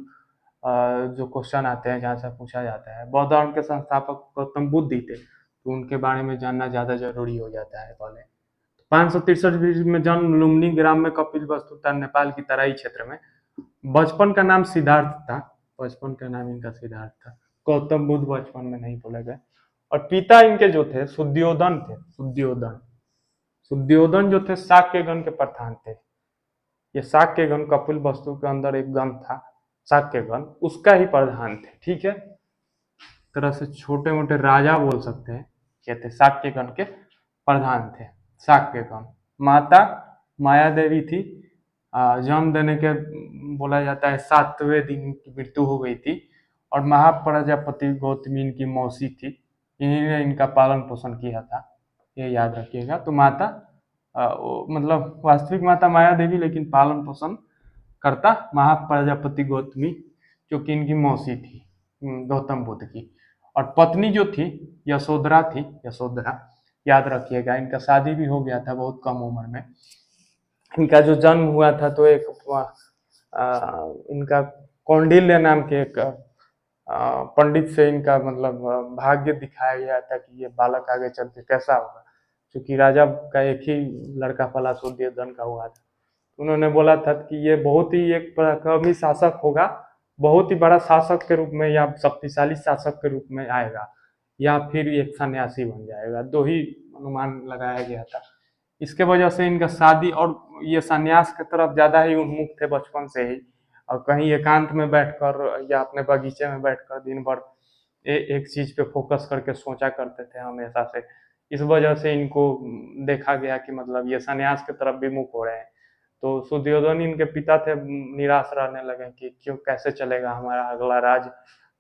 जो क्वेश्चन आते हैं जहाँ से पूछा जाता है, बौद्ध धर्म के संस्थापक गौतम बुद्ध ही थे, तो उनके बारे में जानना ज्यादा जरूरी हो जाता है। पहले 563 में जन्म लुम्बिनी ग्राम में कपिल वस्तु था, नेपाल की तराई क्षेत्र में। बचपन का नाम सिद्धार्थ था, बचपन का नाम इनका सिद्धार्थ था। गौतम बुद्ध बचपन में नहीं बोले गए। और पिता इनके जो थे शुद्योधन थे। शुद्योधन जो थे शाक्यगण के प्रधान थे। ये शाक्यगण कपिल वस्तु के अंदर एक गण था शाक्यगण, उसका ही प्रधान थे। ठीक है, तरह से छोटे मोटे राजा बोल सकते हैं, ये थे शाक्यगण के प्रधान थे। शाक्यगण, माता माया देवी थी। जन्म देने के बोला जाता है 7वें दिन की मृत्यु हो गई थी। और महाप्रजापति गौतमी इनकी मौसी थी, इन्हीं ने इनका पालन पोषण किया था, ये याद रखिएगा। तो माता मतलब वास्तविक माता माया देवी, लेकिन पालन पोषण करता महाप्रजापति गौतमी, जो कि इनकी मौसी थी गौतम बुद्ध की। और पत्नी जो थी यशोधरा थी, यशोधरा याद रखिएगा। इनका शादी भी हो गया था बहुत कम उम्र में। इनका जो जन्म हुआ था तो एक इनका कौंडिल्य नाम के एक पंडित से इनका मतलब भाग्य दिखाया गया था कि ये बालक आगे चल के कैसा होगा, क्योंकि राजा का एक ही लड़का पला शुद्योधन का हुआ था। उन्होंने बोला था कि ये बहुत ही एक पराक्रमी शासक होगा, बहुत ही बड़ा शासक के रूप में या शक्तिशाली शासक के रूप में आएगा, या फिर एक सन्यासी बन जाएगा। दो ही अनुमान लगाया गया था। इसके वजह से इनका शादी, और ये सन्यास की तरफ ज्यादा ही उन्मुख थे बचपन से ही, और कहीं एकांत में बैठकर या अपने बगीचे में बैठकर दिन भर एक चीज पे फोकस करके सोचा करते थे हमेशा से। इस वजह से इनको देखा गया कि मतलब ये सन्यास की तरफ विमुख हो रहे हैं। तो सुद्योधन इनके पिता थे, निराश रहने लगे कि क्यों, कैसे चलेगा हमारा अगला राज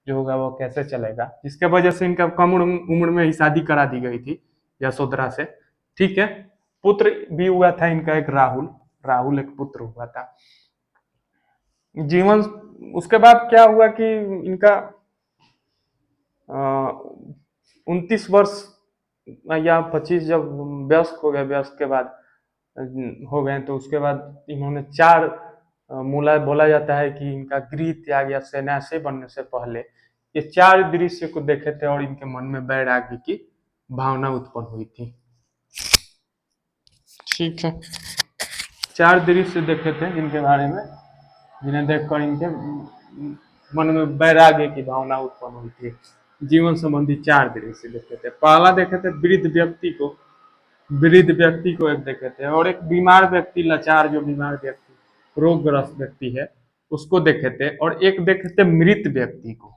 जो होगा वो कैसे चलेगा। जिसके वजह से इनका कम उम्र में ही शादी करा दी गई थी यशोधरा से। ठीक है, पुत्र भी हुआ था इनका एक राहुल। राहुल एक पुत्र हुआ था। जीवन उसके बाद क्या हुआ कि इनका 29 वर्ष या 25 जब वयस्क हो गए, वयस्क के बाद हो गए, तो उसके बाद इन्होंने 4 मूला बोला जाता है कि इनका गृह त्याग या सन्यासी बनने से पहले ये 4 दृश्य को देखे थे और इनके मन में वैराग्य की भावना उत्पन्न हुई थी। ठीक है, 4 दृश्य देखे थे जिनके बारे में, जिन्हें देखकर इनके मन में वैराग्य की भावना उत्पन्न हुई थी। जीवन संबंधी 4 दृश्य देखे थे। पहला देखे थे वृद्ध व्यक्ति को एक देखे थे, और एक बीमार व्यक्ति, लाचार जो बीमार व्यक्ति, रोगग्रस्त व्यक्ति है, उसको देखे थे, और एक देखे थे मृत व्यक्ति को।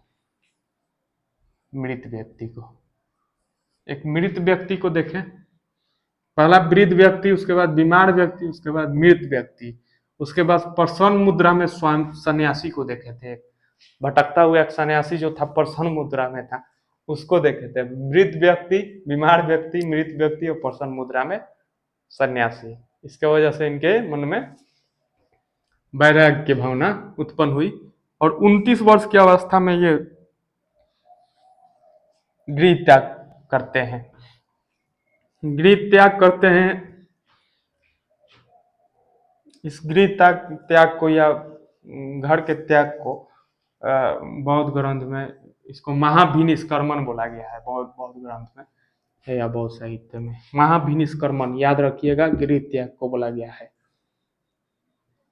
एक मृत व्यक्ति को देखे, पहला वृद्ध व्यक्ति, उसके बाद बीमार व्यक्ति, उसके बाद मृत व्यक्ति, उसके बाद प्रसन्न मुद्रा में स्वयं सन्यासी को देखे थे। भटकता हुआ एक सन्यासी जो था प्रसन्न मुद्रा में था, उसको देखे थे। वृद्ध व्यक्ति, बीमार व्यक्ति, मृत व्यक्ति और प्रसन्न मुद्रा में सन्यासी। इसके वजह से इनके मन में वैराग्य की भावना उत्पन्न हुई, और 29 वर्ष की अवस्था में ये गृह त्याग करते हैं। इस गृह त्याग को या घर के त्याग को बौद्ध ग्रंथ में इसको महाभिनिष्क्रमण बोला गया है। बौद्ध ग्रंथ में है या बौद्ध साहित्य में महाभिनिष्क्रमण, याद रखिएगा, गृह त्याग को बोला गया है।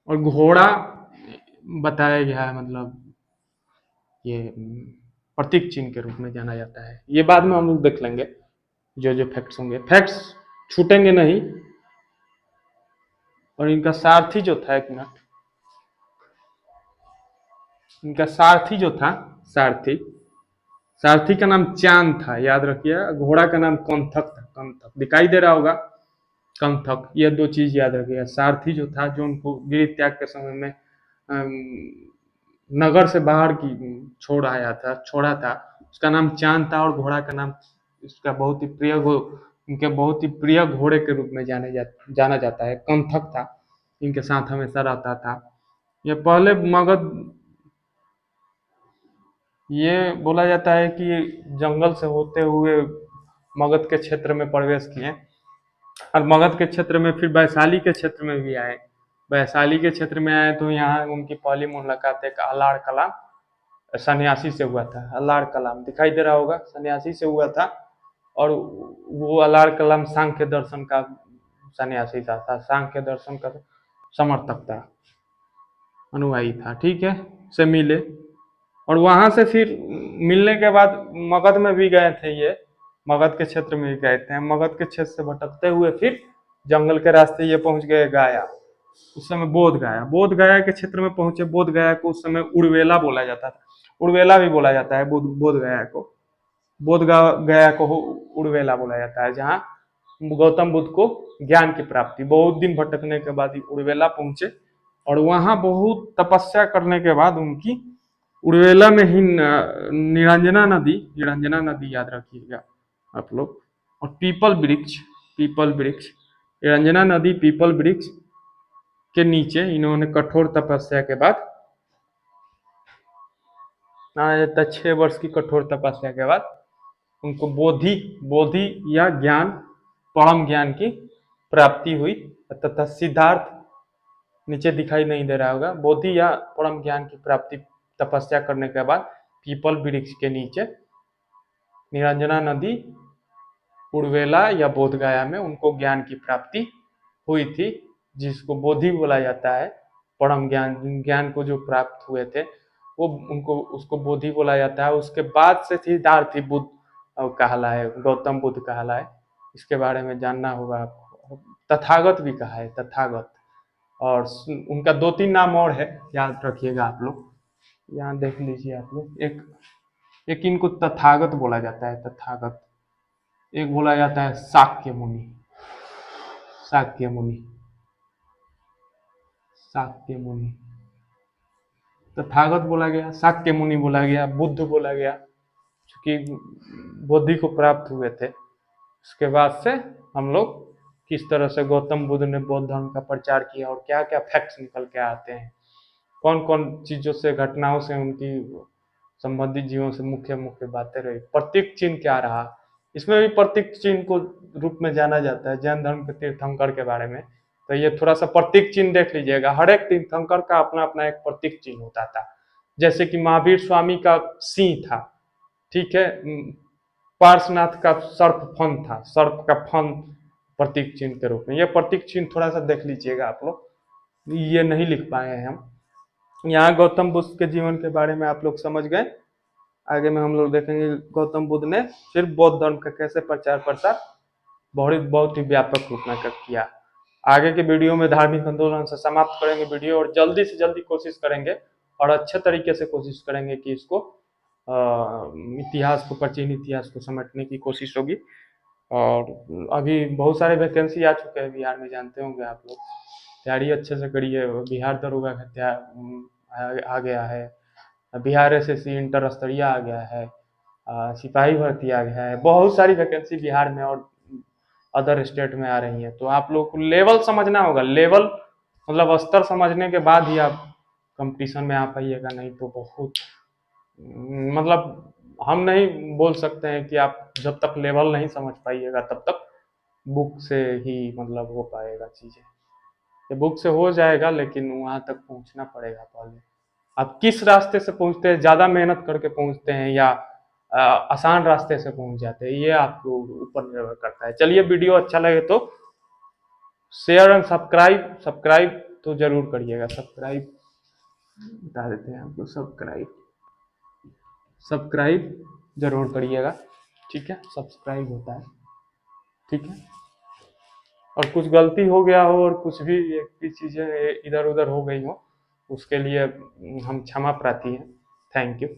और घोड़ा बताया गया है, मतलब ये प्रतीक चिन्ह के रूप में जाना जाता है। ये बाद में हम लोग देख लेंगे, जो फैक्ट्स होंगे, फैक्ट्स छूटेंगे नहीं। और इनका सारथी जो था, एक मिनट, इनका सारथी जो था, सारथी का नाम चांद था, याद रखिए। घोड़ा का नाम कंथक था, कंथक दिखाई दे रहा होगा, कंथक। ये 2 चीज याद रखिएगा। सारथी जो था, जो उनको गृह त्याग के समय में नगर से बाहर की छोड़ा था, उसका नाम चांद था, और घोड़ा का नाम इसका बहुत ही प्रिय घोड़े के रूप में जाना जाता है, कंथक था। इनके साथ हमेशा रहता था। ये पहले ये बोला जाता है कि जंगल से होते हुए मगध के क्षेत्र में प्रवेश किए, और मगध के क्षेत्र में फिर वैशाली के क्षेत्र में भी आए। वैशाली के क्षेत्र में आए तो यहाँ उनकी पहली मुलाकात एक अलाड़ कलाम सन्यासी से हुआ था। अलाड़ कलाम दिखाई दे रहा होगा, सन्यासी से हुआ था। और वो अलाड़ कलाम सांख्य दर्शन का सन्यासी था, सांख्य दर्शन का समर्थक था, अनुयायी था। ठीक है, से मिले, और वहां से फिर मिलने के बाद मगध में भी गए थे। ये मगध के क्षेत्र में भी गए थे। मगध के क्षेत्र से भटकते हुए फिर जंगल के रास्ते ये पहुंच गए गया। उस समय बोध गया के क्षेत्र में पहुंचे। बोध गया को उस समय उड़वेला बोला जाता था, उड़वेला भी बोला जाता है बोध गया को उड़वेला बोला जाता है, जहाँ गौतम बुद्ध को ज्ञान की प्राप्ति, बहुत दिन भटकने के बाद उड़वेला पहुंचे, और वहां बहुत तपस्या करने के बाद उनकी उड़वेला में ही निरंजना नदी याद रखिएगा आप लोग, और पीपल वृक्ष निरंजना नदी, पीपल वृक्ष के नीचे इन्होंने कठोर तपस्या के बाद 6 वर्ष की कठोर तपस्या के बाद उनको बोधि या ज्ञान, परम ज्ञान की प्राप्ति हुई, तथा सिद्धार्थ नीचे दिखाई नहीं दे रहा होगा। बोधि या परम ज्ञान की प्राप्ति तपस्या करने के बाद पीपल वृक्ष के नीचे निरंजना नदी, उड़वेला या बोधगया में उनको ज्ञान की प्राप्ति हुई थी, जिसको बोधि बोला जाता है। परम ज्ञान को जो प्राप्त हुए थे वो उसको बोधि बोला जाता है। उसके बाद से सिद्धार्थ बुद्ध कहलाए, गौतम बुद्ध कहलाए। इसके बारे में जानना होगा आपको। तथागत भी कहा है, तथागत। और उनका 2-3 नाम और है, याद रखिएगा आप लोग, यहाँ देख लीजिए आप लोग। एक इनको तथागत बोला जाता है, तथागत। एक बोला जाता है शाक्य मुनि, तथागत बोला गया, शाक्य मुनि बोला गया, बुद्ध बोला गया, क्योंकि बोधि को प्राप्त हुए थे। उसके बाद से हम लोग किस तरह से गौतम बुद्ध ने बौद्ध धर्म का प्रचार किया और क्या क्या फैक्ट्स निकल के आते हैं, कौन कौन चीज़ों से, घटनाओं से उनकी संबंधित जीवों से मुख्य मुख्य बातें रही, प्रतीक चिन्ह क्या रहा। इसमें भी प्रतीक चिन्ह को रूप में जाना जाता है जैन धर्म के तीर्थंकर के बारे में। तो ये थोड़ा सा प्रतीक चिन्ह देख लीजिएगा, हर एक तीर्थंकर का अपना अपना एक प्रतीक चिन्ह होता था। जैसे कि महावीर स्वामी का सिंह था, ठीक है, पार्श्वनाथ का सर्प फन था, सर्प का फन प्रतीक चिन्ह के रूप में। ये प्रतीक चिन्ह थोड़ा सा देख लीजिएगा आप लोग, ये नहीं लिख पाए हैं हम। यहाँ गौतम बुद्ध के जीवन के बारे में आप लोग समझ गए। आगे में हम लोग देखेंगे गौतम बुद्ध ने सिर्फ बौद्ध धर्म का कैसे प्रचार प्रसार बहुत ही व्यापक रूप में किया। आगे के वीडियो में धार्मिक आंदोलन से समाप्त करेंगे वीडियो, और जल्दी से जल्दी कोशिश करेंगे और अच्छे तरीके से कोशिश करेंगे कि इसको इतिहास को, प्राचीन इतिहास को समझने की कोशिश होगी। और अभी बहुत सारे वैकेंसी आ चुके हैं बिहार में, जानते होंगे आप लोग, तैयारी अच्छे से करिए। बिहार दरोगा का आ गया है, बिहार एसएससी इंटर स्तरीय आ गया है, सिपाही भर्ती आ गया है, बहुत सारी वैकेंसी बिहार में और अदर स्टेट में आ रही है। तो आप लोग को लेवल समझना होगा, लेवल मतलब स्तर समझने के बाद ही आप कंपटीशन में आ पाइएगा, नहीं तो बहुत मतलब हम नहीं बोल सकते हैं कि आप जब तक लेवल नहीं समझ पाइएगा तब तक बुक से ही मतलब हो पाएगा चीज़ें। ये बुक से हो जाएगा लेकिन वहाँ तक पहुँचना पड़ेगा पहले। आप किस रास्ते से पहुँचते हैं, ज़्यादा मेहनत करके पहुँचते हैं या आसान रास्ते से पहुँच जाते हैं, ये आपके ऊपर निर्भर करता है। चलिए, वीडियो अच्छा लगे तो शेयर एंड सब्सक्राइब, सब्सक्राइब तो जरूर करिएगा। सब्सक्राइब बता देते हैं आपको, सब्सक्राइब सब्सक्राइब जरूर करिएगा, ठीक है, सब्सक्राइब होता है, ठीक है। और कुछ गलती हो गया हो और कुछ भी चीज़ें इधर उधर हो गई हो, उसके लिए हम क्षमा प्रार्थी हैं। Thank you.